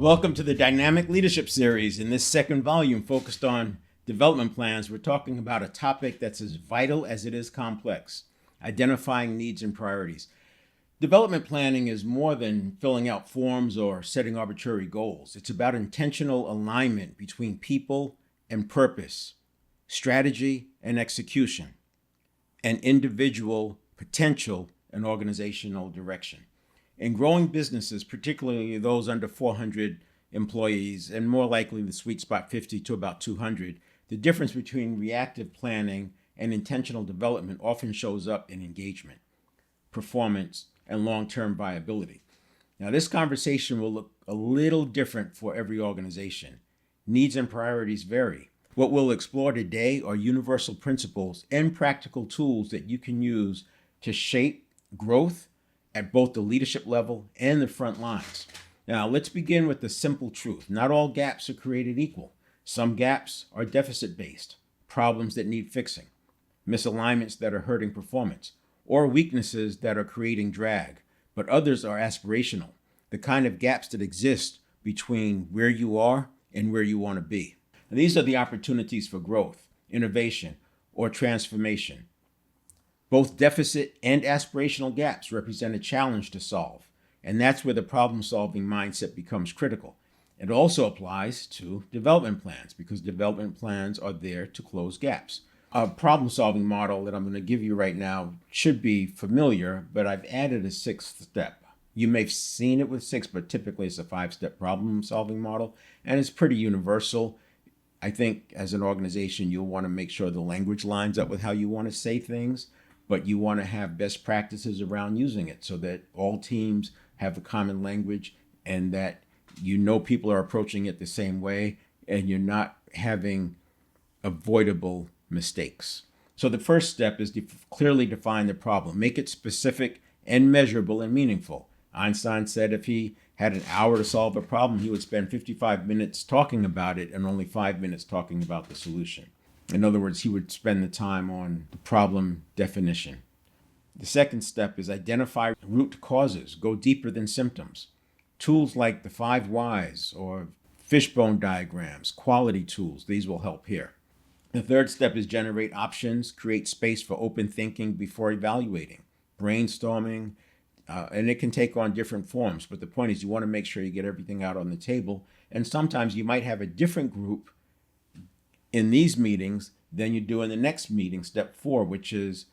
Welcome to the Dynamic Leadership Series. In this second volume focused on development plans, we're talking about a topic that's as vital as it is complex: identifying needs and priorities. Development planning is more than filling out forms or setting arbitrary goals. It's about intentional alignment between people and purpose, strategy and execution, and individual potential and organizational direction. In growing businesses, particularly those under 400 employees, and more likely the sweet spot 50 to about 200, the difference between reactive planning and intentional development often shows up in engagement, performance, and long-term viability. Now, this conversation will look a little different for every organization. Needs and priorities vary. What we'll explore today are universal principles and practical tools that you can use to shape growth at both the leadership level and the front lines. Now, let's begin with the simple truth. Not all gaps are created equal. Some gaps are deficit-based, problems that need fixing, misalignments that are hurting performance, or weaknesses that are creating drag. But others are aspirational, the kind of gaps that exist between where you are and where you want to be. And these are the opportunities for growth, innovation, or transformation. Both deficit and aspirational gaps represent a challenge to solve, and that's where the problem-solving mindset becomes critical. It also applies to development plans because development plans are there to close gaps. A problem-solving model that I'm going to give you right now should be familiar, but I've added a sixth step. You may have seen it with six, but typically it's a five-step problem-solving model, and it's pretty universal. I think as an organization, you'll want to make sure the language lines up with how you want to say things, but you want to have best practices around using it so that all teams have a common language and that you know people are approaching it the same way and you're not having avoidable mistakes. So the first step is to clearly define the problem. Make it specific and measurable and meaningful. Einstein said if he had an hour to solve a problem, he would spend 55 minutes talking about it and only 5 minutes talking about the solution. In other words, he would spend the time on the problem definition. The second step is identify root causes. Go deeper than symptoms. Tools like the 5 whys or fishbone diagrams, quality tools, these will help here. The third step is generate options, create space for open thinking before evaluating, brainstorming, and it can take on different forms. But the point is you want to make sure you get everything out on the table. And sometimes you might have a different group in these meetings than you do in the next meeting, step 4, which is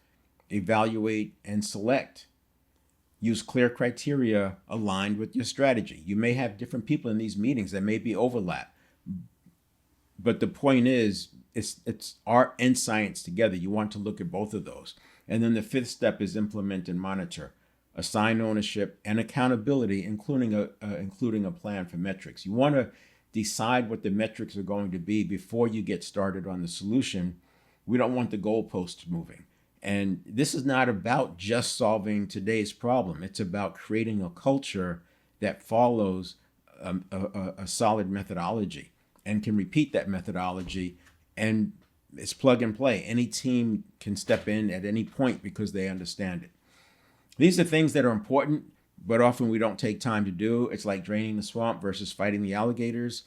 evaluate and select. Use clear criteria aligned with your strategy. You may have different people in these meetings. There may be overlap. But the point is, it's art and science together. You want to look at both of those. And then the fifth step is implement and monitor. Assign ownership and accountability, including a plan for metrics. You want to decide what the metrics are going to be before you get started on the solution. We don't want the goalposts moving. And this is not about just solving today's problem. It's about creating a culture that follows a solid methodology and can repeat that methodology. And it's plug and play. Any team can step in at any point because they understand it. These are things that are important, but often we don't take time to do. It's like draining the swamp versus fighting the alligators.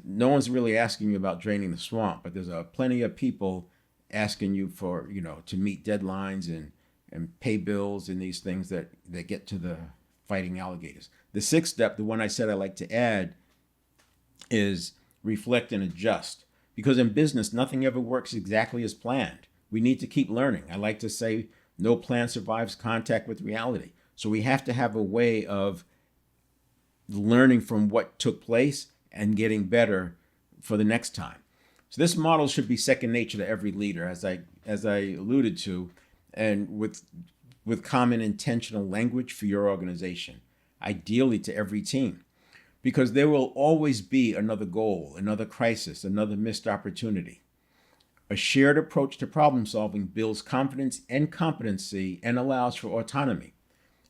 No one's really asking you about draining the swamp, but there's plenty of people asking you for, to meet deadlines and pay bills and these things that get to the fighting alligators. The sixth step, the one I said I like to add, is reflect and adjust. Because in business, nothing ever works exactly as planned. We need to keep learning. I like to say no plan survives contact with reality. So we have to have a way of learning from what took place and getting better for the next time. So this model should be second nature to every leader, as I alluded to, and with common intentional language for your organization, ideally to every team, because there will always be another goal, another crisis, another missed opportunity. A shared approach to problem solving builds confidence and competency and allows for autonomy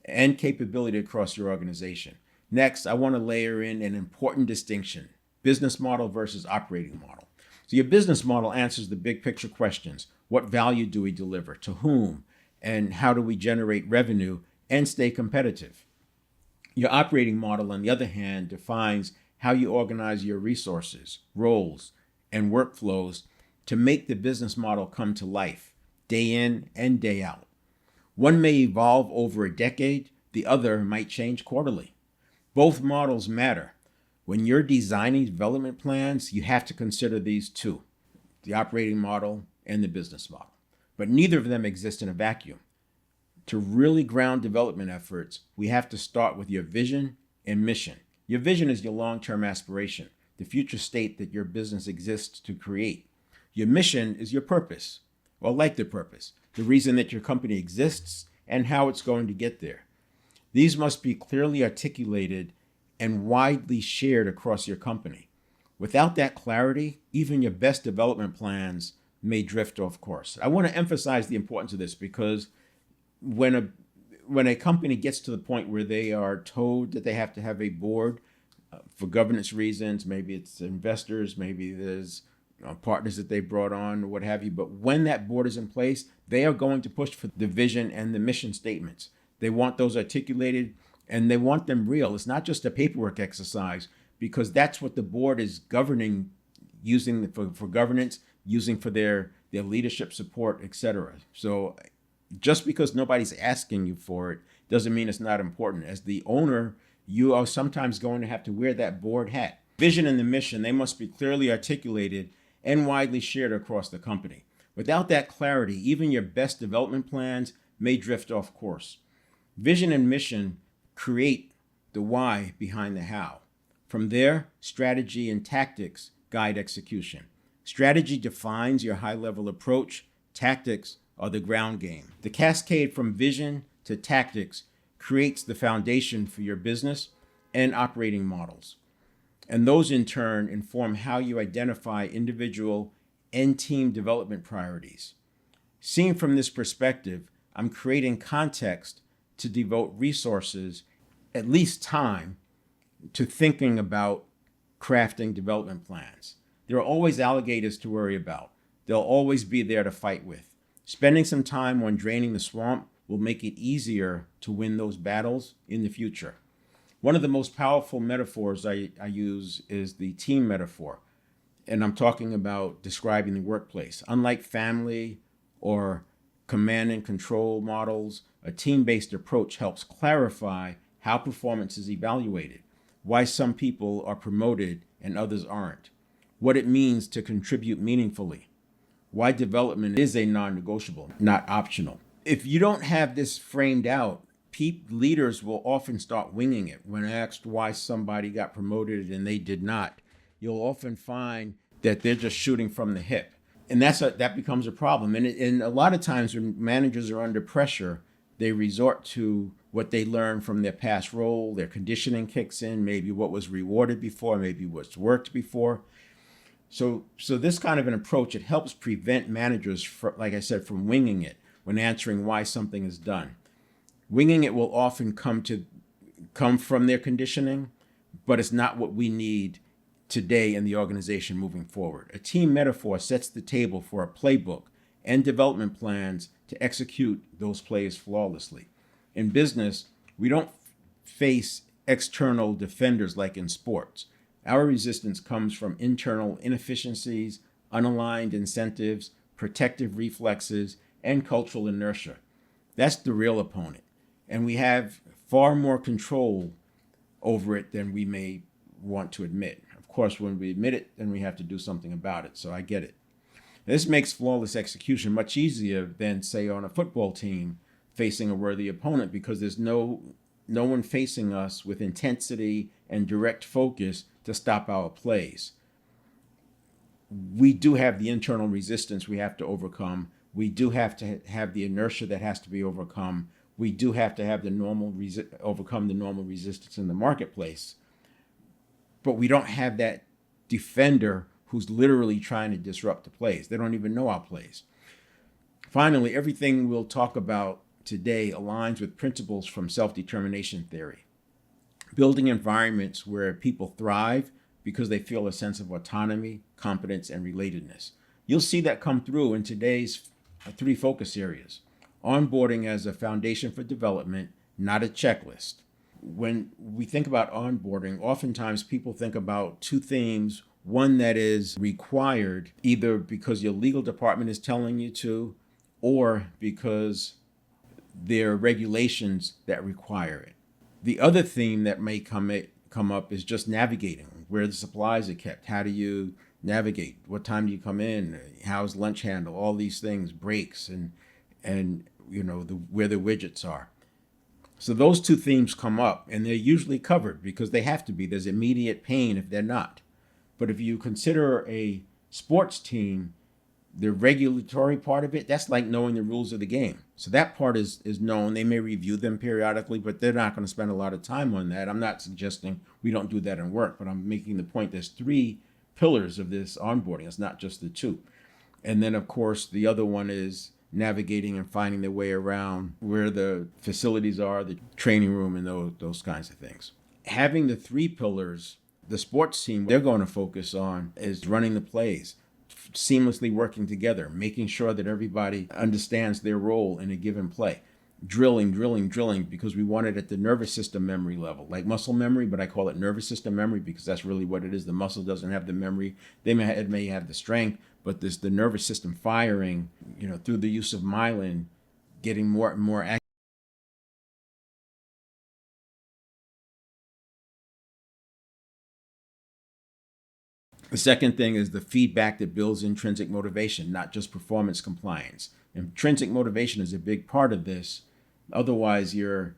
and capability across your organization. Next, I want to layer in an important distinction: business model versus operating model. So your business model answers the big picture questions. What value do we deliver? To whom? And how do we generate revenue and stay competitive? Your operating model, on the other hand, defines how you organize your resources, roles, and workflows to make the business model come to life day in and day out. One may evolve over a decade, the other might change quarterly. Both models matter. When you're designing development plans, you have to consider these two, the operating model and the business model. But neither of them exist in a vacuum. To really ground development efforts, we have to start with your vision and mission. Your vision is your long-term aspiration, the future state that your business exists to create. Your mission is your purpose, or like the purpose, the reason that your company exists and how it's going to get there. These must be clearly articulated and widely shared across your company. Without that clarity, even your best development plans may drift off course. I want to emphasize the importance of this because when a company gets to the point where they are told that they have to have a board for governance reasons, maybe it's investors, maybe there's partners that they brought on, or what have you, but when that board is in place, they are going to push for the vision and the mission statements. They want those articulated and they want them real. It's not just a paperwork exercise, because that's what the board is governing, using for governance, using for their leadership support, etc. So just because nobody's asking you for it doesn't mean it's not important. As the owner, you are sometimes going to have to wear that board hat. Vision and the mission, they must be clearly articulated and widely shared across the company. Without that clarity, even your best development plans may drift off course. Vision and mission create the why behind the how. From there, strategy and tactics guide execution. Strategy defines your high-level approach. Tactics are the ground game. The cascade from vision to tactics creates the foundation for your business and operating models. And those in turn inform how you identify individual and team development priorities. Seen from this perspective, I'm creating context to devote resources, at least time, to thinking about crafting development plans. There are always alligators to worry about. They'll always be there to fight with. Spending some time on draining the swamp will make it easier to win those battles in the future. One of the most powerful metaphors I use is the team metaphor. And I'm talking about describing the workplace. Unlike family or command and control models, a team-based approach helps clarify how performance is evaluated, why some people are promoted and others aren't, what it means to contribute meaningfully, why development is a non-negotiable, not optional. If you don't have this framed out, leaders will often start winging it. When asked why somebody got promoted and they did not, you'll often find that they're just shooting from the hip. And that becomes a problem. And a lot of times when managers are under pressure, they resort to what they learn from their past role, their conditioning kicks in, maybe what was rewarded before, maybe what's worked before. So this kind of an approach, it helps prevent managers, like I said, from winging it when answering why something is done. Winging it will often come from their conditioning, but it's not what we need today in the organization moving forward. A team metaphor sets the table for a playbook and development plans to execute those plays flawlessly. In business, we don't face external defenders like in sports. Our resistance comes from internal inefficiencies, unaligned incentives, protective reflexes, and cultural inertia. That's the real opponent. And we have far more control over it than we may want to admit. Of course, when we admit it, then we have to do something about it. So I get it. This makes flawless execution much easier than, say, on a football team facing a worthy opponent, because there's no one facing us with intensity and direct focus to stop our plays. We do have the internal resistance we have to overcome. We do have to have the inertia that has to be overcome. We do have to have overcome the normal resistance in the marketplace. But we don't have that defender who's literally trying to disrupt the plays. They don't even know our plays. Finally, everything we'll talk about today aligns with principles from self-determination theory. Building environments where people thrive because they feel a sense of autonomy, competence, and relatedness. You'll see that come through in today's 3 focus areas. Onboarding as a foundation for development, not a checklist. when we think about onboarding, oftentimes people think about two themes. One that is required either because your legal department is telling you to, or because there are regulations that require it. The other theme that may come up is just navigating where the supplies are kept. How do you navigate? What time do you come in? How's lunch handle? All these things, breaks, and where the widgets are. So those two themes come up, and they're usually covered because they have to be. There's immediate pain if they're not. But if you consider a sports team, the regulatory part of it, that's like knowing the rules of the game. So that part is known. They may review them periodically, but they're not going to spend a lot of time on that. I'm not suggesting we don't do that in work, but I'm making the point there's three pillars of this onboarding. It's not just the two. And then, of course, the other one is navigating and finding their way around where the facilities are, the training room, and those kinds of things. Having the three pillars, the sports team, they're going to focus on is running the plays, seamlessly working together, making sure that everybody understands their role in a given play. Drilling, because we want it at the nervous system memory level, like muscle memory, but I call it nervous system memory because that's really what it is. The muscle doesn't have the memory. It may have the strength, but the nervous system firing, through the use of myelin, getting more and more active. The second thing is the feedback that builds intrinsic motivation, not just performance compliance. Intrinsic motivation is a big part of this. Otherwise, you're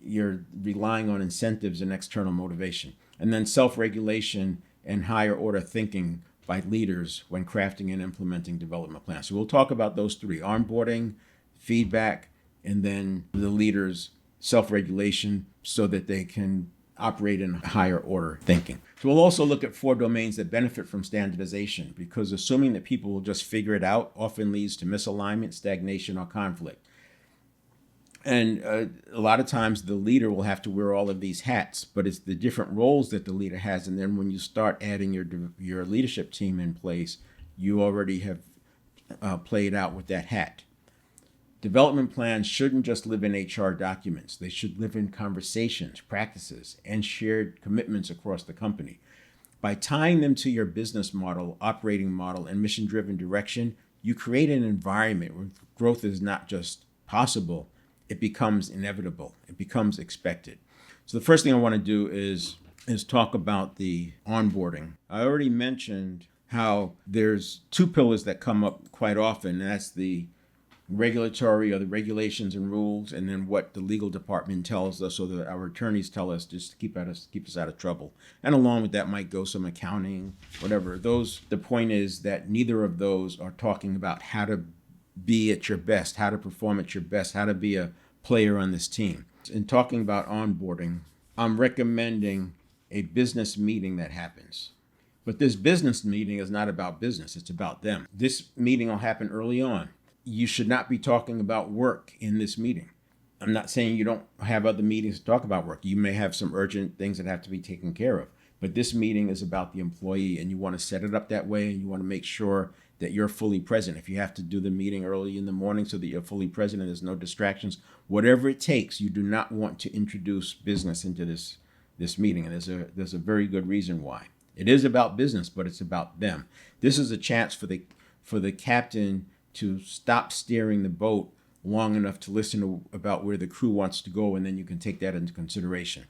relying on incentives and external motivation. And then self-regulation and higher order thinking by leaders when crafting and implementing development plans. So we'll talk about those three: onboarding, feedback, and then the leaders' self-regulation so that they can operate in higher order thinking. So we'll also look at 4 domains that benefit from standardization, because assuming that people will just figure it out often leads to misalignment, stagnation, or conflict. And a lot of times the leader will have to wear all of these hats, but it's the different roles that the leader has. And then when you start adding your leadership team in place, you already have played out with that hat. Development plans shouldn't just live in HR documents. They should live in conversations, practices, and shared commitments across the company. By tying them to your business model, operating model, and mission-driven direction, you create an environment where growth is not just possible, it becomes inevitable. It becomes expected. So the first thing I want to do is talk about the onboarding. I already mentioned how there's 2 pillars that come up quite often, and that's the regulatory or the regulations and rules, and then what the legal department tells us or that our attorneys tell us just to keep us out of trouble. And along with that might go some accounting, whatever. The point is that neither of those are talking about how to be at your best, how to perform at your best, how to be a player on this team. In talking about onboarding, I'm recommending a business meeting that happens. But this business meeting is not about business, it's about them. This meeting will happen early on. You should not be talking about work in this meeting. I'm not saying you don't have other meetings to talk about work. You may have some urgent things that have to be taken care of. But this meeting is about the employee, and you want to set it up that way, and you want to make sure that you're fully present. If you have to do the meeting early in the morning so that you're fully present and there's no distractions, whatever it takes, you do not want to introduce business into this meeting. And there's a very good reason why. It is about business, but it's about them. This is a chance for the captain to stop steering the boat long enough to listen about where the crew wants to go, and then you can take that into consideration.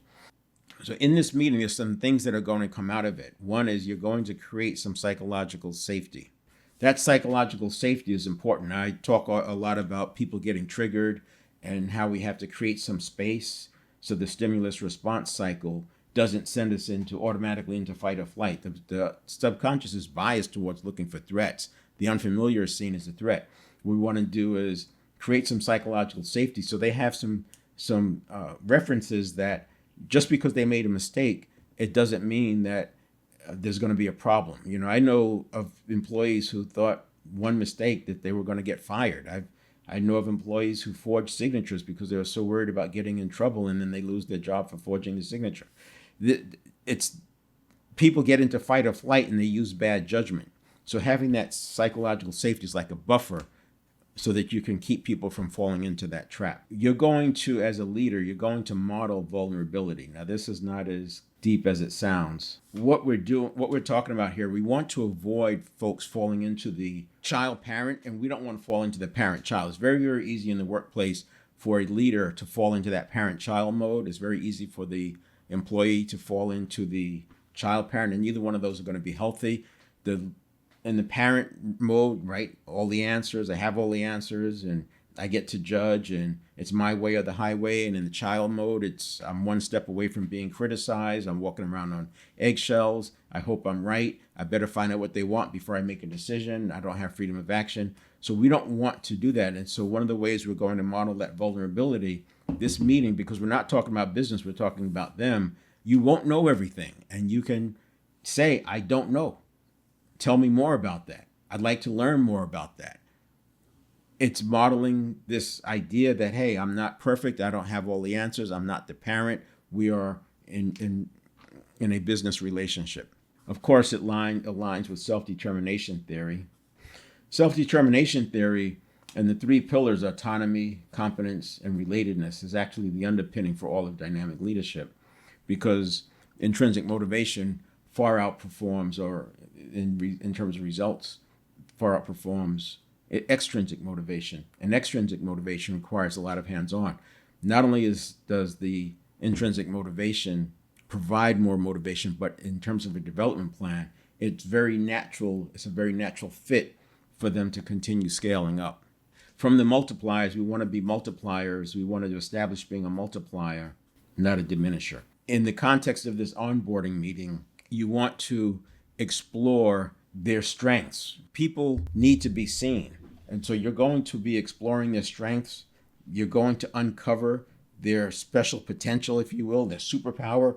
So in this meeting, there's some things that are going to come out of it. One is you're going to create some psychological safety. That psychological safety is important. I talk a lot about people getting triggered and how we have to create some space so the stimulus response cycle doesn't send us automatically into fight or flight. The subconscious is biased towards looking for threats. The unfamiliar is seen as a threat. What we want to do is create some psychological safety so they have some references that just because they made a mistake, it doesn't mean that there's going to be a problem. I know of employees who thought one mistake that they were going to get fired. I know of employees who forged signatures because they were so worried about getting in trouble, and then they lose their job for forging the signature. It's people get into fight or flight and they use bad judgment. So having that psychological safety is like a buffer so that you can keep people from falling into that trap. You're going to, as a leader, you're going to model vulnerability. Now, this is not as deep as it sounds. What we're talking about here, we want to avoid folks falling into the child parent, and we don't want to fall into the parent child. It's very, very easy in the workplace for a leader to fall into that parent child mode. It's very easy for the employee to fall into the child parent, and neither one of those are going to be healthy. In the parent mode, right? All the answers, I have all the answers, and I get to judge, and it's my way or the highway. And in the child mode, I'm one step away from being criticized. I'm walking around on eggshells. I hope I'm right. I better find out what they want before I make a decision. I don't have freedom of action. So we don't want to do that. And so one of the ways we're going to model that vulnerability, this meeting, because we're not talking about business, we're talking about them. You won't know everything, and you can say, I don't know. Tell me more about that. I'd like to learn more about that. It's modeling this idea that, hey, I'm not perfect. I don't have all the answers. I'm not the parent. We are in a business relationship. Of course, it aligns with self-determination theory. Self-determination theory and the three pillars, autonomy, competence, and relatedness, is actually the underpinning for all of dynamic leadership, because intrinsic motivation far outperforms, or in terms of results, far outperforms extrinsic motivation. And extrinsic motivation requires a lot of hands-on. Not only does the intrinsic motivation provide more motivation, but in terms of a development plan, it's a very natural fit for them to continue scaling up. From the multipliers, we want to be multipliers. We want to establish being a multiplier, not a diminisher. In the context of this onboarding meeting, you want to explore their strengths. People need to be seen. And so you're going to be exploring their strengths. You're going to uncover their special potential, if you will, their superpower,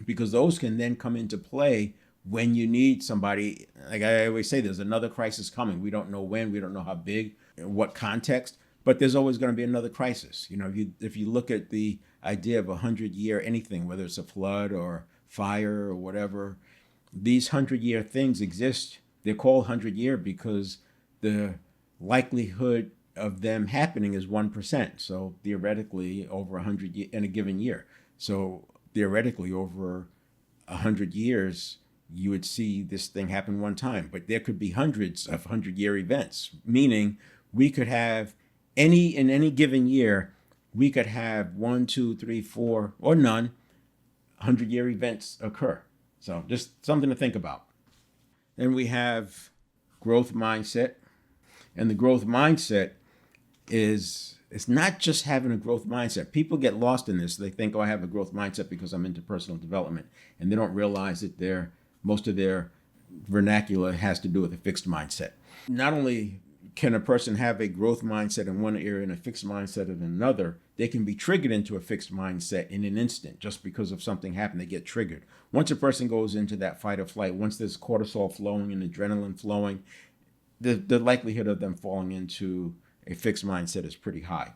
because those can then come into play when you need somebody. Like I always say, there's another crisis coming. We don't know when, we don't know how big, in what context, but there's always going to be another crisis. You know, if you look at the idea of 100-year anything, whether it's a flood or fire or whatever, these 100-year things exist. They're called 100-year because the likelihood of them happening is 1%. So theoretically, over 100 in a given year. So theoretically, over 100 years, you would see this thing happen one time. But there could be hundreds of 100-year events, meaning we could have in any given year, we could have 1, 2, 3, 4, or none 100-year events occur. So just something to think about. Then we have growth mindset. And the growth mindset it's not just having a growth mindset. People get lost in this. They think, oh, I have a growth mindset because I'm into personal development. And they don't realize that most of their vernacular has to do with a fixed mindset. Not only can a person have a growth mindset in one area and a fixed mindset in another, they can be triggered into a fixed mindset in an instant just because of something happened. They get triggered. Once a person goes into that fight or flight, once there's cortisol flowing and adrenaline flowing, the likelihood of them falling into a fixed mindset is pretty high.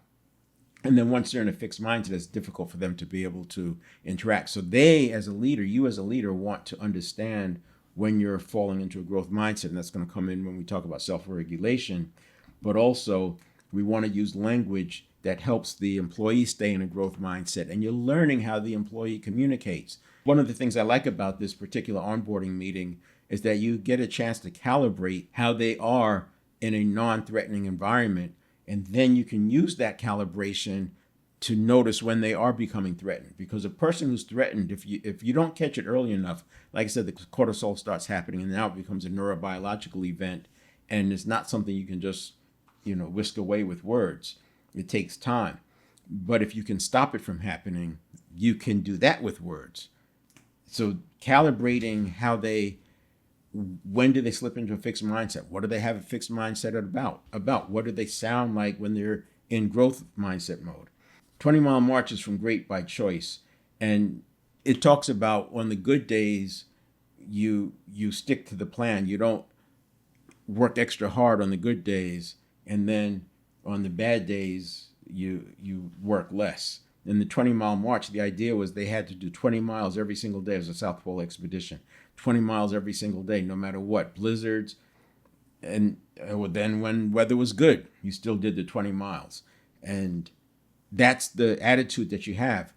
And then once they're in a fixed mindset, it's difficult for them to be able to interact. So you as a leader, want to understand when you're falling into a growth mindset, and that's going to come in when we talk about self-regulation. But also, we want to use language that helps the employee stay in a growth mindset, and you're learning how the employee communicates. One of the things I like about this particular onboarding meeting is that you get a chance to calibrate how they are in a non-threatening environment, and then you can use that calibration to notice when they are becoming threatened. Because a person who's threatened, if you don't catch it early enough, like I said, the cortisol starts happening, and now it becomes a neurobiological event, and it's not something you can just, whisk away with words. It takes time. But if you can stop it from happening, you can do that with words. So calibrating when do they slip into a fixed mindset? What do they have a fixed mindset about? What do they sound like when they're in growth mindset mode? 20 Mile March is from Great by Choice. And it talks about on the good days, you stick to the plan. You don't work extra hard on the good days. And then on the bad days, you work less. In the 20 Mile March, the idea was they had to do 20 miles every single day as a South Pole expedition. 20 miles every single day, no matter what. Blizzards, And then when weather was good, you still did the 20 miles. And that's the attitude that you have.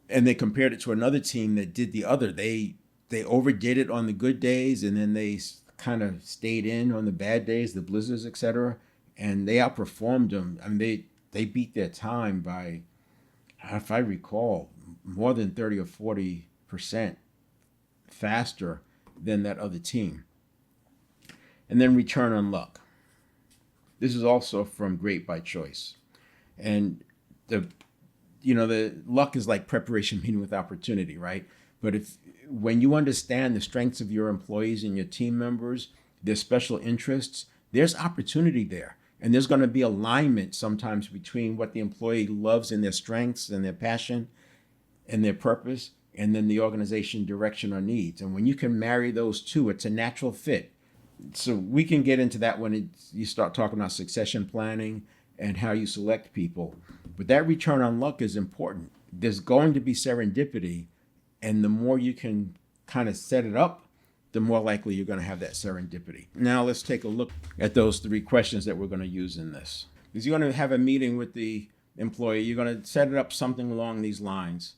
And they compared it to another team that did the other. They overdid it on the good days, and then they kind of stayed in on the bad days, the blizzards, etc. And they outperformed them. I mean, they beat their time by, if I recall, more than 30 or 40% faster than that other team. And then return on luck. This is also from Great by Choice. And the luck is like preparation meeting with opportunity, right? But when you understand the strengths of your employees and your team members, their special interests, there's opportunity there. And there's going to be alignment sometimes between what the employee loves and their strengths and their passion and their purpose, and then the organization direction or needs. And when you can marry those two, it's a natural fit. So we can get into that when you start talking about succession planning and how you select people. But that return on luck is important. There's going to be serendipity, and the more you can kind of set it up, the more likely you're going to have that serendipity. Now let's take a look at those 3 questions that we're going to use in this. Because you're going to have a meeting with the employee. You're going to set it up something along these lines.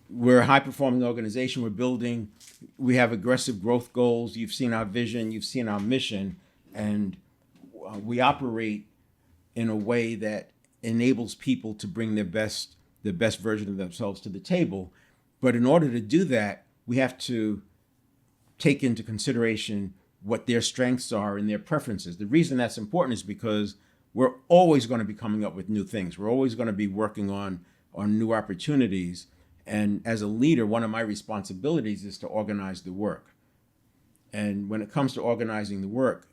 We're a high-performing organization. We're building. We have aggressive growth goals. You've seen our vision. You've seen our mission. And we operate in a way that enables people to bring the best version of themselves to the table. But in order to do that, we have to take into consideration what their strengths are and their preferences. The reason that's important is because we're always going to be coming up with new things. We're always going to be working on new opportunities. And as a leader, one of my responsibilities is to organize the work. And when it comes to organizing the work,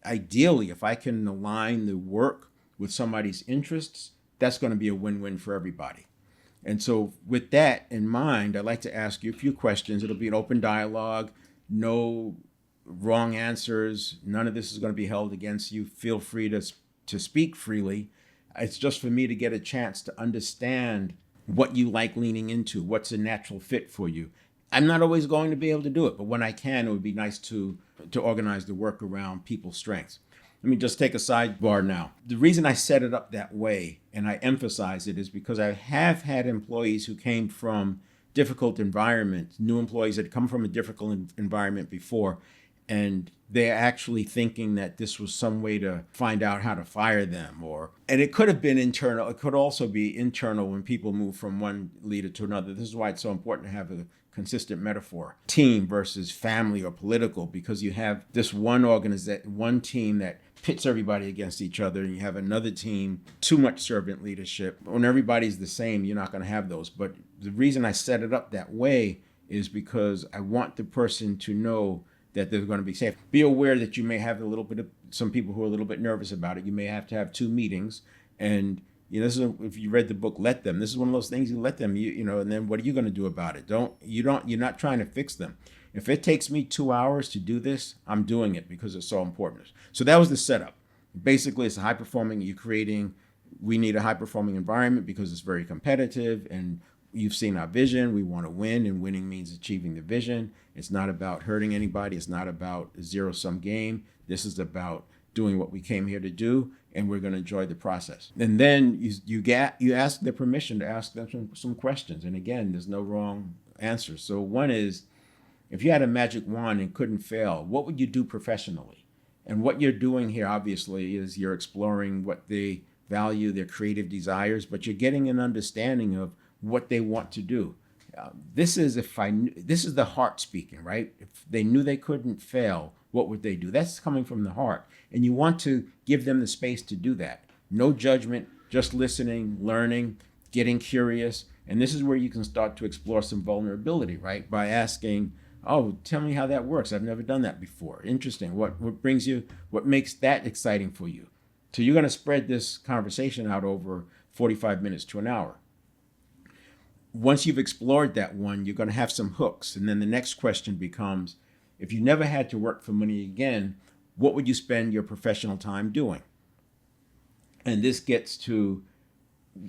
ideally, if I can align the work with somebody's interests, that's going to be a win-win for everybody. And so with that in mind, I'd like to ask you a few questions. It'll be an open dialogue, no wrong answers. None of this is going to be held against you. Feel free to speak freely. It's just for me to get a chance to understand what you like leaning into, what's a natural fit for you. I'm not always going to be able to do it, but when I can, it would be nice to organize the work around people's strengths. Let me just take a sidebar now. The reason I set it up that way and I emphasize it is because I have had employees who came from difficult environments, new employees that come from a difficult environment before, and they're actually thinking that this was some way to find out how to fire them, and it could have been internal. It could also be internal when people move from one leader to another. This is why it's so important to have a consistent metaphor, team versus family or political, because you have this one team that pits everybody against each other, and you have another team, too much servant leadership. When everybody's the same, you're not going to have those. But the reason I set it up that way is because I want the person to know that they're going to be safe. Be aware that you may have some people who are a little bit nervous about it. You may have to have 2 meetings, and if you read the book, Let Them. This is one of those things you let them, and then what are you going to do about it? You're not trying to fix them. If it takes me 2 hours to do this, I'm doing it because it's so important. So that was the setup. Basically, it's we need a high-performing environment because it's very competitive, and you've seen our vision. We want to win, and winning means achieving the vision. It's not about hurting anybody. It's not about a zero-sum game. This is about doing what we came here to do, and we're going to enjoy the process. And then you ask their permission to ask them some questions. And again, there's no wrong answer. So one is, if you had a magic wand and couldn't fail, what would you do professionally? And what you're doing here, obviously, is you're exploring what they value, their creative desires, but you're getting an understanding of what they want to do. This is the heart speaking, right? If they knew they couldn't fail, what would they do? That's coming from the heart. And you want to give them the space to do that. No judgment, just listening, learning, getting curious. And this is where you can start to explore some vulnerability, right? By asking, oh, tell me how that works. I've never done that before. Interesting. What makes that exciting for you? So you're going to spread this conversation out over 45 minutes to an hour. Once you've explored that one, you're going to have some hooks. And then the next question becomes, if you never had to work for money again, what would you spend your professional time doing? And this gets to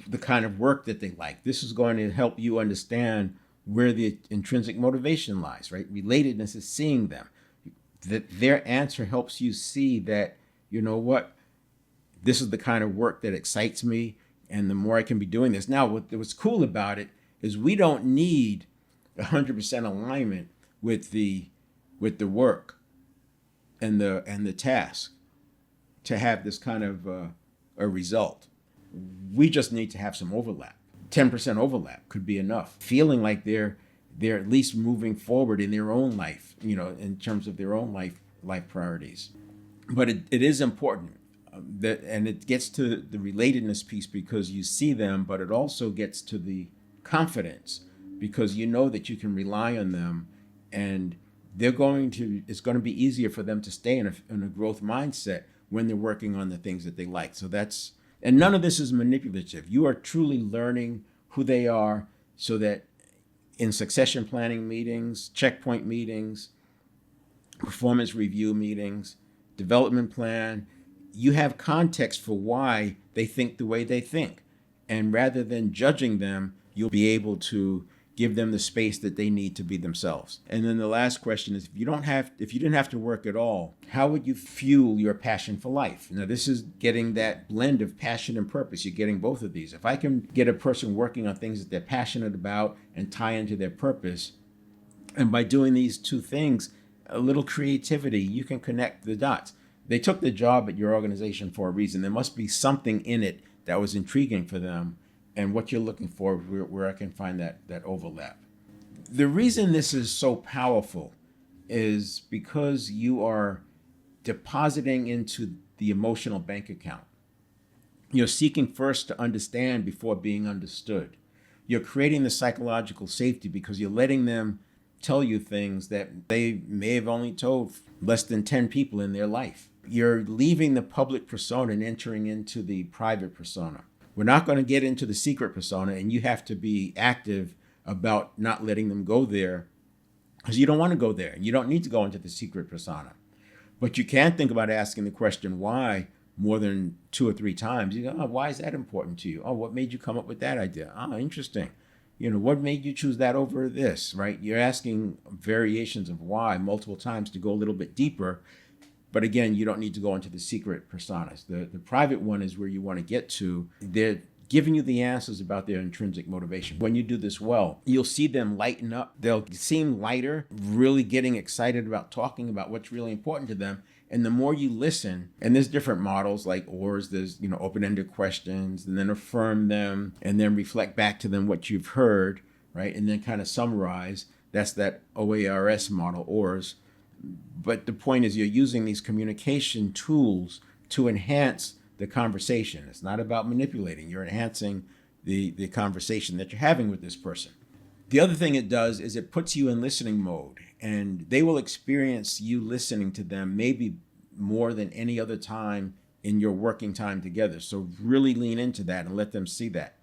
the kind of work that they like. This is going to help you understand where the intrinsic motivation lies, right? Relatedness is seeing them. that their answer helps you see that, you know what, this is the kind of work that excites me, and the more I can be doing this. Now, what's cool about it is we don't need 100% alignment with the work and the task to have this kind of a result. We just need to have some overlap. 10% overlap could be enough. Feeling like they're at least moving forward in their own life, in terms of their own life priorities. But it is important and it gets to the relatedness piece because you see them, but it also gets to the confidence because you know that you can rely on them, and it's going to be easier for them to stay in a growth mindset when they're working on the things that they like. And none of this is manipulative. You are truly learning who they are so that in succession planning meetings, checkpoint meetings, performance review meetings, development plan, you have context for why they think the way they think. And rather than judging them, you'll be able to give them the space that they need to be themselves. And then the last question is, if you didn't have to work at all, how would you fuel your passion for life? Now, this is getting that blend of passion and purpose. You're getting both of these. If I can get a person working on things that they're passionate about and tie into their purpose, and by doing these two things, a little creativity, you can connect the dots. They took the job at your organization for a reason. There must be something in it that was intriguing for them, and what you're looking for, where I can find that overlap. The reason this is so powerful is because you are depositing into the emotional bank account. You're seeking first to understand before being understood. You're creating the psychological safety because you're letting them tell you things that they may have only told less than 10 people in their life. You're leaving the public persona and entering into the private persona. We're not going to get into the secret persona, and you have to be active about not letting them go there because you don't want to go there. You don't need to go into the secret persona. But you can think about asking the question why more than 2 or 3 times. You go, oh, why is that important to you? Oh, what made you come up with that idea? Oh, interesting. What made you choose that over this, right? You're asking variations of why multiple times to go a little bit deeper. But again, you don't need to go into the secret personas. The private one is where you want to get to. They're giving you the answers about their intrinsic motivation. When you do this well, you'll see them lighten up. They'll seem lighter, really getting excited about talking about what's really important to them. And the more you listen, and there's different models like OARS, there's open-ended questions, and then affirm them, and then reflect back to them what you've heard, right? And then kind of summarize. That's that OARS model, OARS. But the point is you're using these communication tools to enhance the conversation. It's not about manipulating. You're enhancing the conversation that you're having with this person. The other thing it does is it puts you in listening mode, and they will experience you listening to them maybe more than any other time in your working time together. So really lean into that and let them see that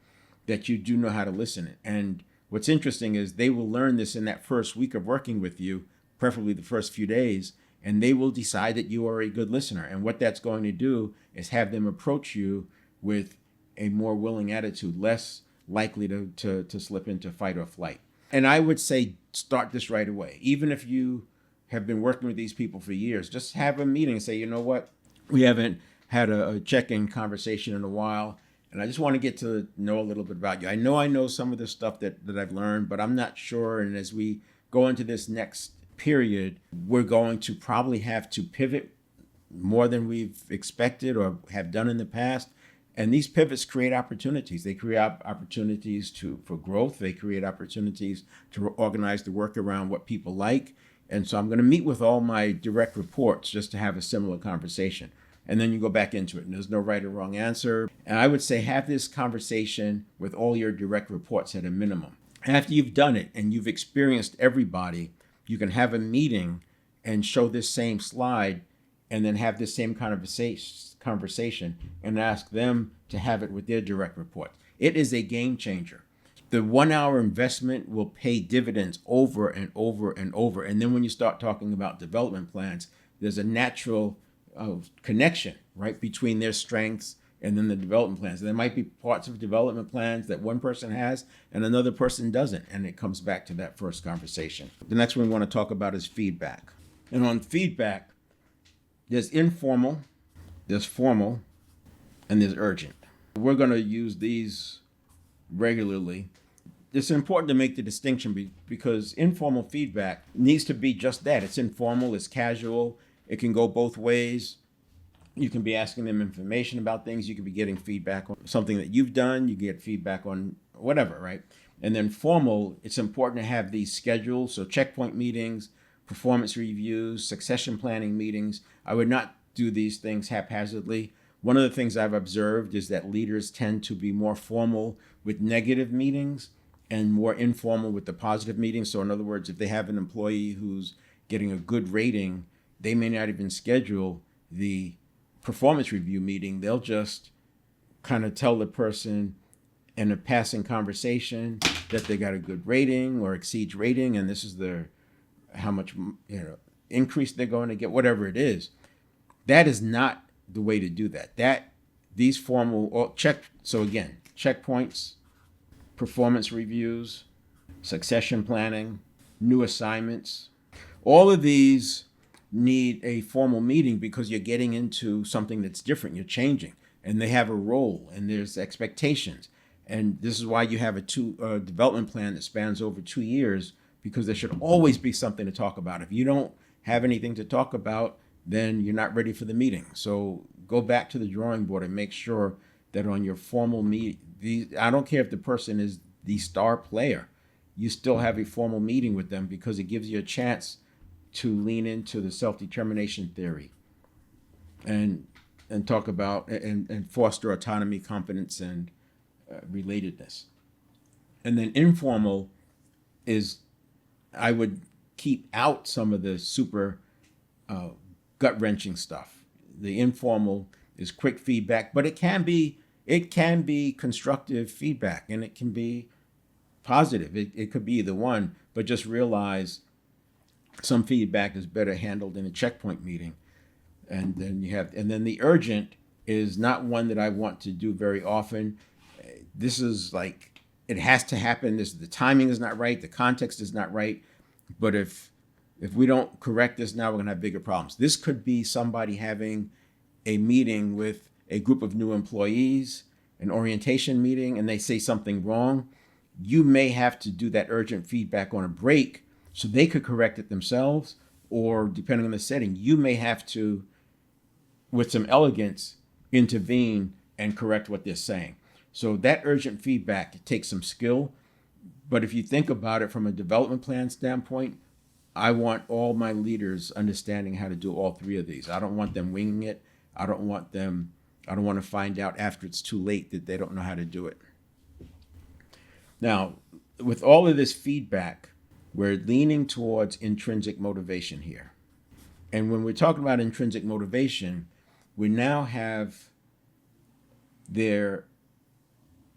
you do know how to listen. And what's interesting is they will learn this in that first week of working with you, preferably the first few days, and they will decide that you are a good listener. And what that's going to do is have them approach you with a more willing attitude, less likely to slip into fight or flight. And I would say start this right away. Even if you have been working with these people for years, just have a meeting and say, you know what, we haven't had a check-in conversation in a while, and I just want to get to know a little bit about you. I know some of the stuff that I've learned, but I'm not sure. And as we go into this next period, we're going to probably have to pivot more than we've expected or have done in the past. And these pivots create opportunities. They create opportunities for growth. They create opportunities to organize the work around what people like. And so I'm going to meet with all my direct reports just to have a similar conversation. And then you go back into it, and there's no right or wrong answer. And I would say have this conversation with all your direct reports at a minimum. After you've done it and you've experienced everybody, you can have a meeting and show this same slide and then have this same conversation and ask them to have it with their direct reports. It is a game changer. The 1 hour investment will pay dividends over and over and over. And then when you start talking about development plans, there's a natural connection, right, between their strengths and then the development plans. And there might be parts of development plans that one person has and another person doesn't. And it comes back to that first conversation. The next one we want to talk about is feedback. And on feedback, there's informal, there's formal, and there's urgent. We're going to use these regularly. It's important to make the distinction because informal feedback needs to be just that. It's informal, it's casual, it can go both ways. You can be asking them information about things, you can be getting feedback on something that you've done, you get feedback on whatever, right? And then formal, it's important to have these scheduled, so checkpoint meetings, performance reviews, succession planning meetings. I would not do these things haphazardly. One of the things I've observed is that leaders tend to be more formal with negative meetings and more informal with the positive meetings. So in other words, if they have an employee who's getting a good rating, they may not even schedule the performance review meeting. They'll just kind of tell the person in a passing conversation that they got a good rating or exceeds rating, and this is how much increase they're going to get, whatever it is. That is not the way to do that. These formal so again, checkpoints, performance reviews, succession planning, new assignments, all of these need a formal meeting because you're getting into something that's different. You're changing, and they have a role, and there's expectations. And this is why you have a development plan that spans over 2 years, because there should always be something to talk about. If you don't have anything to talk about, then you're not ready for the meeting. So go back to the drawing board and make sure that on your formal meeting, I don't care if the person is the star player, you still have a formal meeting with them because it gives you a chance to lean into the self-determination theory and talk about and foster autonomy, confidence, and relatedness. And then informal is, I would keep out some of the super gut-wrenching stuff. The informal is quick feedback, but it can be constructive feedback, and it can be positive. It could be either one, but just realize some feedback is better handled in a checkpoint meeting. And then the urgent is not one that I want to do very often. This is like, it has to happen. The timing is not right. The context is not right. But if we don't correct this now, we're going to have bigger problems. This could be somebody having a meeting with a group of new employees, an orientation meeting, and they say something wrong. You may have to do that urgent feedback on a break so they could correct it themselves, or depending on the setting, you may have to, with some elegance, intervene and correct what they're saying. So that urgent feedback takes some skill, but if you think about it from a development plan standpoint, I want all my leaders understanding how to do all three of these. I don't want them winging it. I don't want to find out after it's too late that they don't know how to do it. Now, with all of this feedback, we're leaning towards intrinsic motivation here. And when we're talking about intrinsic motivation, we now have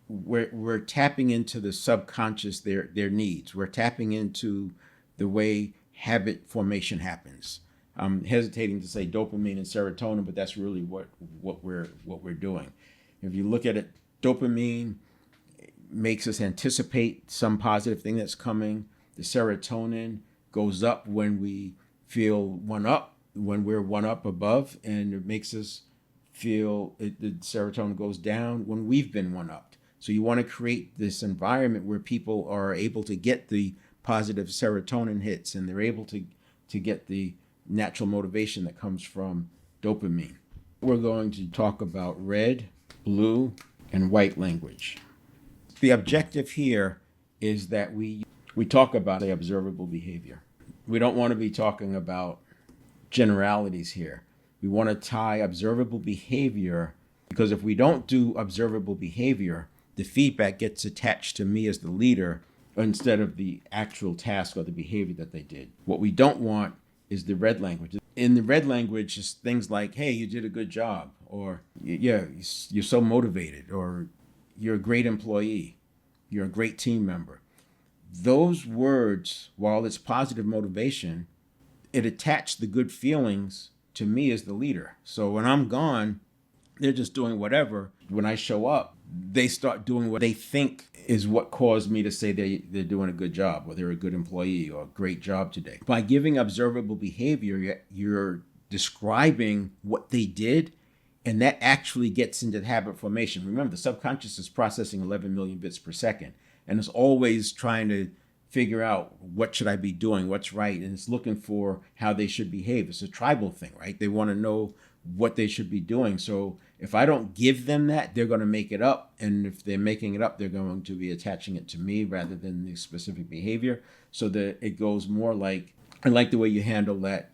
we're tapping into the subconscious, their needs. We're tapping into the way habit formation happens. I'm hesitating to say dopamine and serotonin, but that's really what we're doing. If you look at it, dopamine makes us anticipate some positive thing that's coming. The serotonin goes up when we feel one up, when we're one up above, and it makes us feel the serotonin goes down when we've been one upped. So you want to create this environment where people are able to get the positive serotonin hits, and they're able to get the natural motivation that comes from dopamine. We're going to talk about red, blue, and white language. The objective here is that we talk about the observable behavior. We don't want to be talking about generalities here. We want to tie observable behavior, because if we don't do observable behavior, the feedback gets attached to me as the leader instead of the actual task or the behavior that they did. What we don't want is the red language. In the red language, it's things like, hey, you did a good job, or yeah, you're so motivated, or you're a great employee, you're a great team member. Those words, while it's positive motivation, it attached the good feelings to me as the leader. So when I'm gone, They're just doing whatever. When I show up, they start doing what they think is what caused me to say they're doing a good job, or they're a good employee, or a great job today. By giving observable behavior, you're describing what they did, and that actually gets into the habit formation. Remember, the subconscious is processing 11 million bits per second, and it's always trying to figure out what should I be doing, what's right, and it's looking for how they should behave. It's a tribal thing, right? They want to know what they should be doing. So if I don't give them that, they're going to make it up. And if they're making it up, they're going to be attaching it to me rather than the specific behavior. So that it goes more like, I like the way you handle that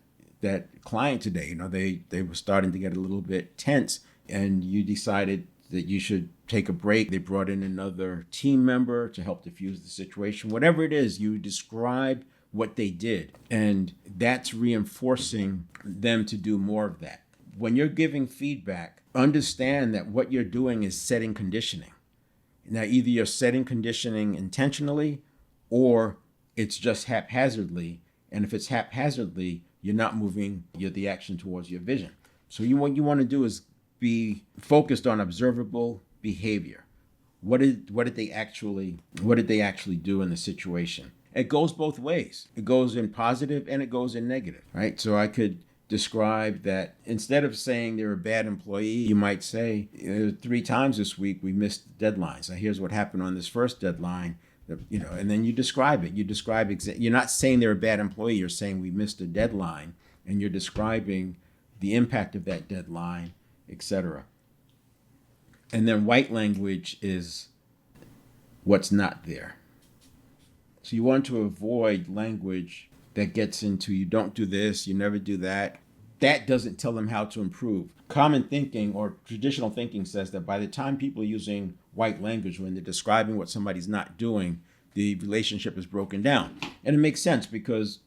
client today. You know, they were starting to get a little bit tense, and you decided that you should take a break. They brought in another team member to help diffuse the situation. Whatever it is, you describe what they did, and that's reinforcing them to do more of that. When you're giving feedback, understand that what you're doing is setting conditioning. Now, either you're setting conditioning intentionally, or it's just haphazardly. And if it's haphazardly, you're not moving the action towards your vision. So what you want to do is be focused on observable behavior. What did they actually do in the situation? It goes both ways. It goes in positive and it goes in negative, right? So I could describe that instead of saying they're a bad employee, you might say, 3 times this week we missed deadlines. Now here's what happened on this first deadline, and then you describe it. You're not saying they're a bad employee. You're saying we missed a deadline, and you're describing the impact of that deadline, etc. And then white language is what's not there. So you want to avoid language that gets into you don't do this, you never do that. That doesn't tell them how to improve. Common thinking or traditional thinking says that by the time people are using white language when they're describing what somebody's not doing, the relationship is broken down. And it makes sense because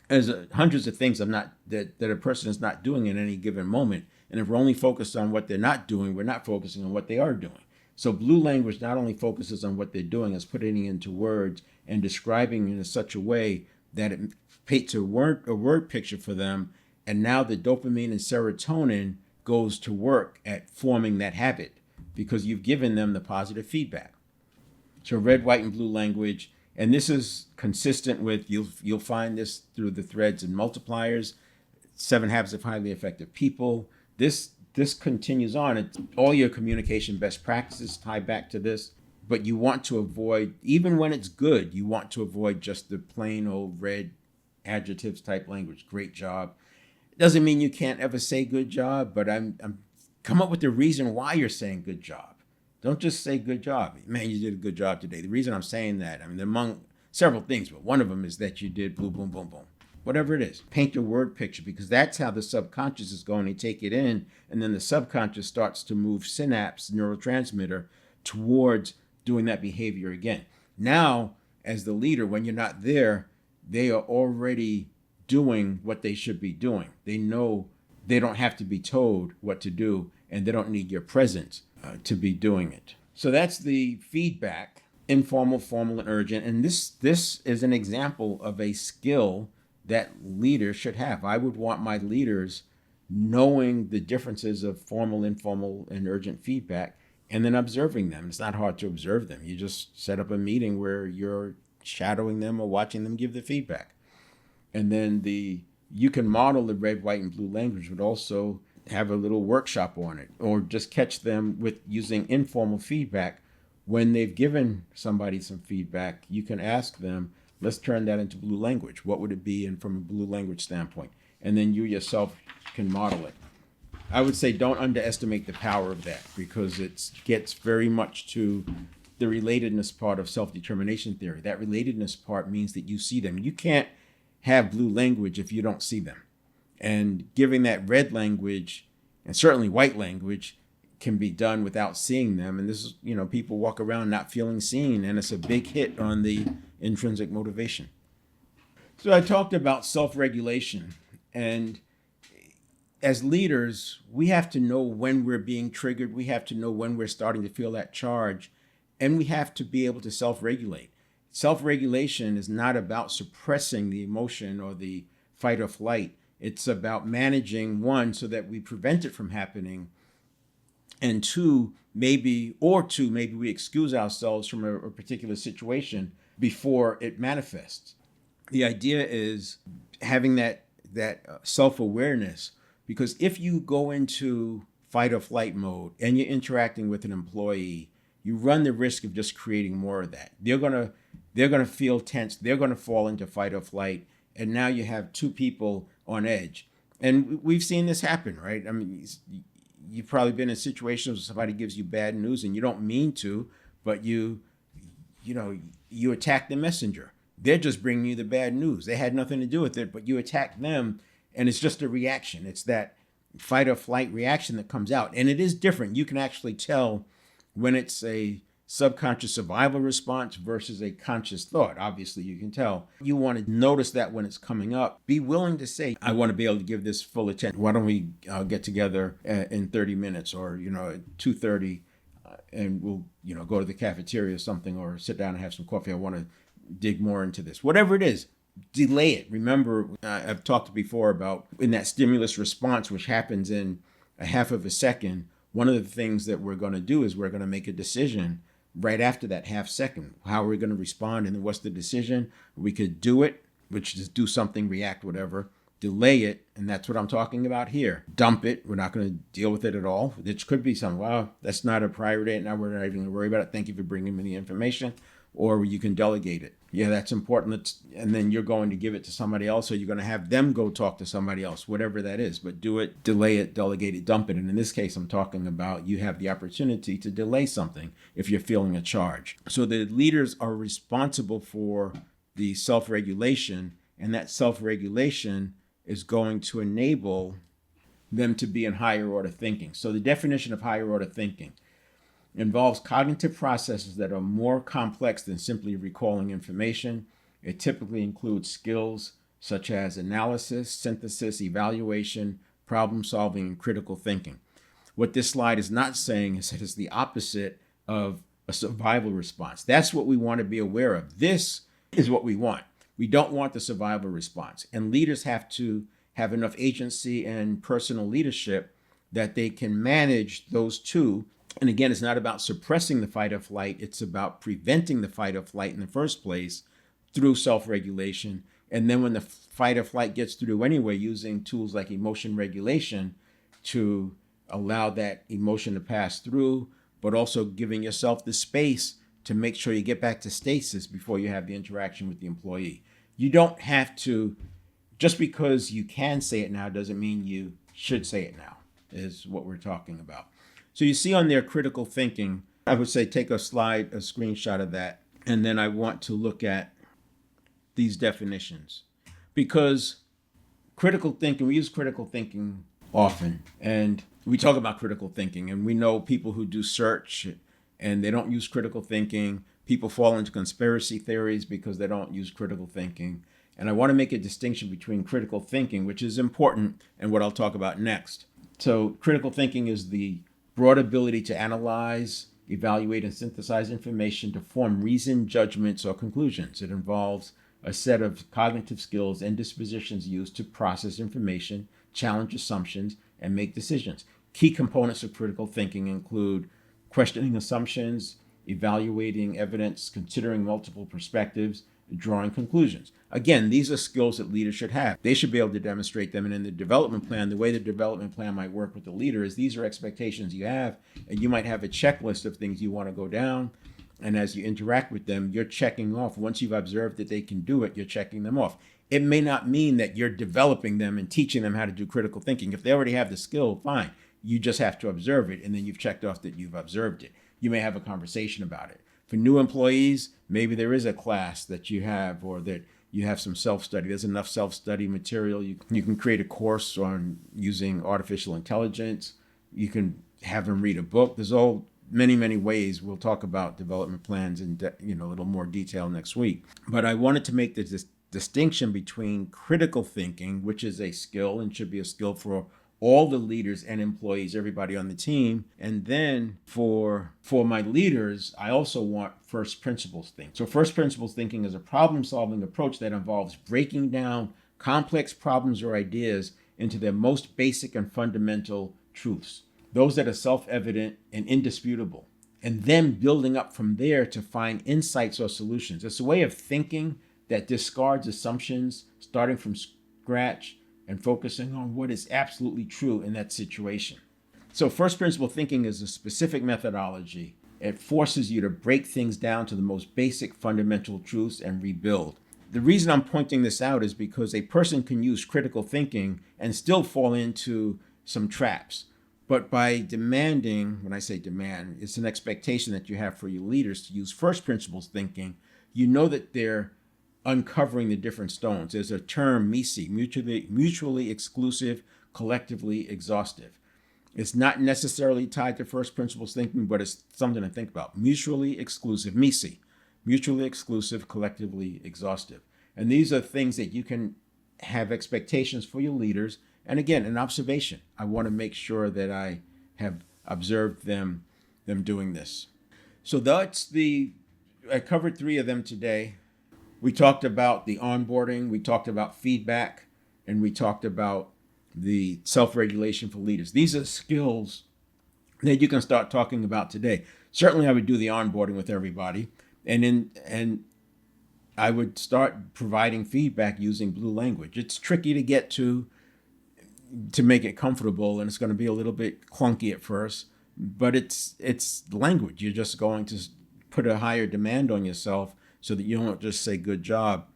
there's hundreds of things that a person is not doing in any given moment. And if we're only focused on what they're not doing, we're not focusing on what they are doing. So blue language not only focuses on what they're doing, it's putting it into words and describing it in such a way that it paints a word picture for them. And now the dopamine and serotonin goes to work at forming that habit because you've given them the positive feedback. So red, white, and blue language, and this is consistent with, you'll find this through the threads and multipliers, 7 Habits of Highly Effective People. This continues on. It's all your communication best practices tie back to this, but you want to avoid, even when it's good, you want to avoid just the plain old red adjectives type language. Great job. It doesn't mean you can't ever say good job, but I'm come up with the reason why you're saying good job. Don't just say good job. Man, you did a good job today. The reason I'm saying that, among several things, but one of them is that you did boom, boom, boom, boom. Whatever it is, paint your word picture, because that's how the subconscious is going to take it in. And then the subconscious starts to move synapse, neurotransmitter, towards doing that behavior again. Now, as the leader, when you're not there, they are already doing what they should be doing. They know they don't have to be told what to do, and they don't need your presence to be doing it. So that's the feedback, informal, formal, and urgent. And this is an example of a skill that leaders should have. I would want my leaders knowing the differences of formal, informal, and urgent feedback, and then observing them. It's not hard to observe them. You just set up a meeting where you're shadowing them or watching them give the feedback. And then you can model the red, white, and blue language, but also have a little workshop on it, or just catch them with using informal feedback. When they've given somebody some feedback, you can ask them, let's turn that into blue language. What would it be from a blue language standpoint? And then you yourself can model it. I would say don't underestimate the power of that, because it gets very much to the relatedness part of self-determination theory. That relatedness part means that you see them. You can't have blue language if you don't see them. And giving that red language, and certainly white language, can be done without seeing them. And this is, people walk around not feeling seen, and it's a big hit on the intrinsic motivation. So I talked about self-regulation, and as leaders, we have to know when we're being triggered. We have to know when we're starting to feel that charge, and we have to be able to self-regulate. Self-regulation is not about suppressing the emotion or the fight or flight. It's about managing one so that we prevent it from happening, And maybe we excuse ourselves from a particular situation before it manifests. The idea is having that self-awareness, because if you go into fight or flight mode and you're interacting with an employee, you run the risk of just creating more of that. They're gonna feel tense. They're gonna fall into fight or flight, and now you have two people on edge. And we've seen this happen, right? I mean, you've probably been in situations where somebody gives you bad news and you don't mean to, but you attack the messenger. They're just bringing you the bad news. They had nothing to do with it, but you attack them, and it's just a reaction. It's that fight or flight reaction that comes out. And it is different. You can actually tell when it's a subconscious survival response versus a conscious thought. Obviously, you can tell. You want to notice that when it's coming up. Be willing to say, I want to be able to give this full attention. Why don't we get together in 30 minutes or, at 2:30 and we'll, go to the cafeteria or something, or sit down and have some coffee. I want to dig more into this. Whatever it is, delay it. Remember, I've talked before about in that stimulus response, which happens in a half of a second, one of the things that we're going to do is we're going to make a decision right after that half second. How are we going to respond? And then what's the decision? We could do it, which is do something, react, whatever. Delay it, and that's what I'm talking about here. Dump it. We're not going to deal with it at all. It could be something, well, that's not a priority, and now we're not even going to worry about it. Thank you for bringing me the information. Or you can delegate it. Yeah, that's important. And then you're going to give it to somebody else, or you're going to have them go talk to somebody else, whatever that is. But do it, delay it, delegate it, dump it. And in this case, I'm talking about you have the opportunity to delay something if you're feeling a charge. So the leaders are responsible for the self-regulation, and that self-regulation is going to enable them to be in higher order thinking. So the definition of higher order thinking involves cognitive processes that are more complex than simply recalling information. It typically includes skills such as analysis, synthesis, evaluation, problem solving, and critical thinking. What this slide is not saying is that it's the opposite of a survival response. That's what we want to be aware of. This is what we want. We don't want the survival response. And leaders have to have enough agency and personal leadership that they can manage those two. And again, it's not about suppressing the fight or flight. It's about preventing the fight or flight in the first place through self-regulation. And then when the fight or flight gets through anyway, using tools like emotion regulation to allow that emotion to pass through, but also giving yourself the space to make sure you get back to stasis before you have the interaction with the employee. You don't have to, just because you can say it now doesn't mean you should say it now, is what we're talking about. So you see on there critical thinking. I would say take a screenshot of that. And then I want to look at these definitions. Because critical thinking, we use critical thinking often. And we talk about critical thinking. And we know people who do search and they don't use critical thinking. People fall into conspiracy theories because they don't use critical thinking. And I want to make a distinction between critical thinking, which is important, and what I'll talk about next. So critical thinking is the broad ability to analyze, evaluate, and synthesize information to form reasoned judgments or conclusions. It involves a set of cognitive skills and dispositions used to process information, challenge assumptions, and make decisions. Key components of critical thinking include questioning assumptions, evaluating evidence, considering multiple perspectives, drawing conclusions. Again, these are skills that leaders should have. They should be able to demonstrate them. And in the development plan, the way the development plan might work with the leader is these are expectations you have, and you might have a checklist of things you want to go down. And as you interact with them, you're checking off. Once you've observed that they can do it, you're checking them off. It may not mean that you're developing them and teaching them how to do critical thinking. If they already have the skill, fine. You just have to observe it, and then you've checked off that you've observed it. You may have a conversation about it. For new employees, maybe there is a class that you have, or that you have some self-study. There's enough self-study material. You can create a course on using artificial intelligence. You can have them read a book. There's many ways. We'll talk about development plans in a little more detail next week. But I wanted to make this distinction between critical thinking, which is a skill and should be a skill for all the leaders and employees, everybody on the team. And then for my leaders, I also want first principles thinking. So first principles thinking is a problem-solving approach that involves breaking down complex problems or ideas into their most basic and fundamental truths. those that are self-evident and indisputable, and then building up from there to find insights or solutions. It's a way of thinking that discards assumptions, starting from scratch and focusing on what is absolutely true in that situation. So first principle thinking is a specific methodology. It forces you to break things down to the most basic fundamental truths and rebuild. The reason I'm pointing this out is because a person can use critical thinking and still fall into some traps. But by demanding, when I say demand, it's an expectation that you have for your leaders to use first principles thinking. You know that they're uncovering the different stones. There's a term, MISI, mutually exclusive, collectively exhaustive. It's not necessarily tied to first principles thinking, but it's something to think about. Mutually exclusive, MISI, mutually exclusive, collectively exhaustive. And these are things that you can have expectations for your leaders. And again, an observation. I want to make sure that I have observed them doing this. So I covered 3 of them today. We talked about the onboarding, we talked about feedback, and we talked about the self-regulation for leaders. These are skills that you can start talking about today. Certainly I would do the onboarding with everybody, and I would start providing feedback using blue language. It's tricky to get to make it comfortable, and it's going to be a little bit clunky at first, but it's language. You're just going to put a higher demand on yourself so that you don't just say good job.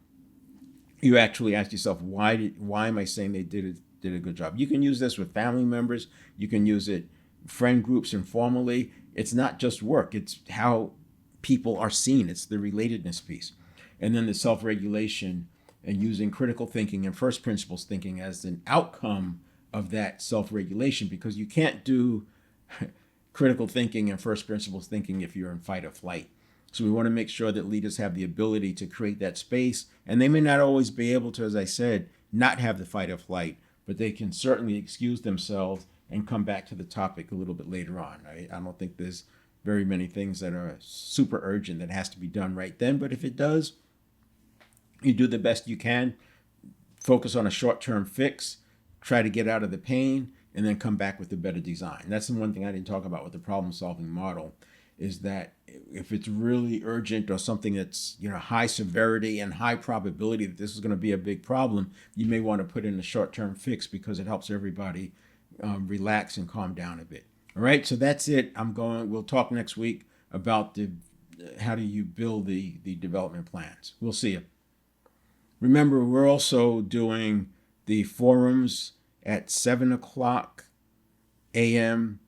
You actually ask yourself, why am I saying they did a good job? You can use this with family members. You can use it friend groups informally. It's not just work. It's how people are seen. It's the relatedness piece. And then the self-regulation and using critical thinking and first principles thinking as an outcome of that self-regulation, because you can't do critical thinking and first principles thinking if you're in fight or flight. So we want to make sure that leaders have the ability to create that space. And they may not always be able to, as I said, not have the fight or flight, but they can certainly excuse themselves and come back to the topic a little bit later on. Right? I don't think there's very many things that are super urgent that has to be done right then. But if it does, you do the best you can, focus on a short-term fix, try to get out of the pain, and then come back with a better design. That's the one thing I didn't talk about with the problem-solving model, is that if it's really urgent or something that's high severity and high probability that this is going to be a big problem, you may want to put in a short-term fix because it helps everybody relax and calm down a bit. All right, so that's it. We'll talk next week about how do you build the development plans. We'll see you. Remember, we're also doing the forums at 7:00 a.m.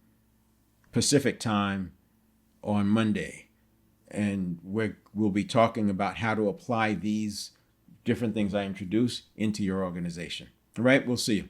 Pacific time on Monday. And we'll be talking about how to apply these different things I introduce into your organization. All right, we'll see you.